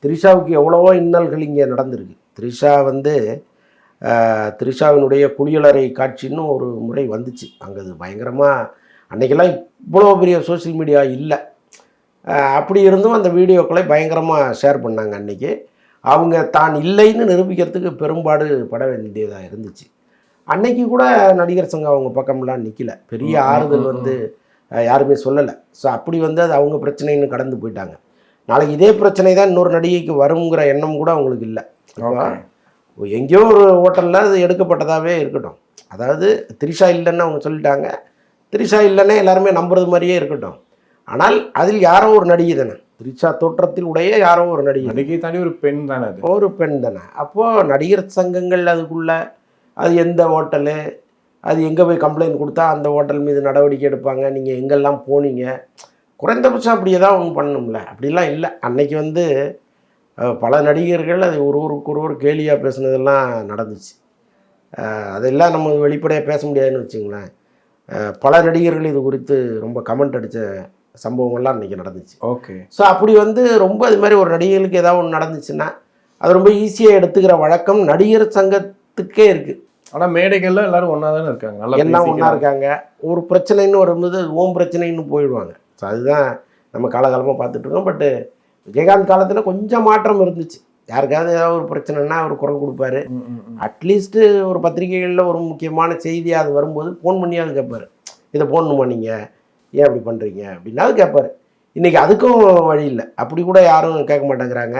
த்ரிஷாவுக்கு எவ்வளவோ இன்னல்கள் இங்கே நடந்திருக்கு. த்ரிஷா வந்து த்ரிஷாவினுடைய குளியலறை காட்சின்னு ஒரு முறை வந்துச்சு. அங்கே அது பயங்கரமாக அன்றைக்கெல்லாம் இவ்வளோ பெரிய சோஷியல் மீடியா இல்லை. அப்படி இருந்தும் அந்த வீடியோக்களை பயங்கரமாக ஷேர் பண்ணாங்க. அன்றைக்கி அவங்க தான் இல்லைன்னு நிரூபிக்கிறதுக்கு பெரும்பாடு பட வேண்டியதாக இருந்துச்சு. அன்னைக்கு கூட நடிகர் சங்கம் அவங்க பக்கம்லாம் நிற்கல, பெரிய ஆறுதல் வந்து யாருமே சொல்லலை. ஸோ அப்படி வந்து அது அவங்க பிரச்சனைன்னு கடந்து போயிட்டாங்க. நாளைக்கு இதே பிரச்சனை தான் இன்னொரு நடிகைக்கு வருங்கிற எண்ணம் கூட அவங்களுக்கு இல்லை. எங்கேயோ ஒரு ஹோட்டலில் அது எடுக்கப்பட்டதாகவே இருக்கட்டும். அதாவது த்ரிஷா இல்லைன்னு அவங்க சொல்லிட்டாங்க, த்ரிஷா இல்லைன்னா எல்லாருமே நம்புறது மாதிரியே இருக்கட்டும். ஆனால் அதில் யாரோ ஒரு நடிகை தானே, த்ரிஷா தோற்றத்தில் உடைய யாரோ ஒரு நடிகை தானே, ஒரு பெண் தானே, ஒரு பெண் தானே. அப்போது நடிகர் சங்கங்கள் அதுக்குள்ளே அது எந்த ஹோட்டலு, அது எங்கே போய் கம்ப்ளைண்ட் கொடுத்தா அந்த ஹோட்டல் மீது நடவடிக்கை எடுப்பாங்க, நீங்கள் எங்கெல்லாம் போனீங்க, குறைந்தபட்சம் அப்படியே தான் ஒன்று பண்ணணும்ல. அப்படிலாம் இல்லை. அன்னைக்கு வந்து பல நடிகர்கள் அது ஒருவருக்கொருவர் கேலியாக பேசுனதெல்லாம் நடந்துச்சு. அதெல்லாம் நம்ம வெளிப்படையாக பேச முடியாதுன்னு வச்சுங்களேன். பல நடிகர்கள் இது குறித்து ரொம்ப கமெண்ட் அடித்த சம்பவங்கள்லாம் அன்றைக்கி நடந்துச்சு. ஓகே. ஸோ அப்படி வந்து ரொம்ப இது மாதிரி ஒரு நடிகர்களுக்கு ஏதாவது ஒன்று நடந்துச்சுன்னா அது ரொம்ப ஈஸியாக எடுத்துக்கிற வழக்கம் நடிகர் சங்கத்துக்கே இருக்குது. ஆனால் மேடைகளில் எல்லோரும் ஒன்றா தானே இருக்காங்க, எல்லாம் ஒன்றா இருக்காங்க. ஒரு பிரச்சனைன்னு வரும்போது ஓம் பிரச்சனைன்னு போயிடுவாங்க. ஸோ அதுதான் நம்ம காலகாலமாக பார்த்துட்ருக்கோம். பட்டு விஜயகாந்த் காலத்தில் கொஞ்சம் மாற்றம் இருந்துச்சு. யாருக்காவது ஏதாவது ஒரு பிரச்சனைனா அவர் குரல் கொடுப்பாரு. அட்லீஸ்ட்டு ஒரு பத்திரிகைகளில் ஒரு முக்கியமான செய்தியாக அது வரும்போது ஃபோன் பண்ணியாவது கேட்பார், இதை போடணுமா நீங்கள், ஏன் அப்படி பண்ணுறீங்க அப்படின்னாவது கேட்பார். இன்றைக்கி அதுக்கும் வழி இல்லை. அப்படி கூட யாரும் கேட்க மாட்டேங்கிறாங்க.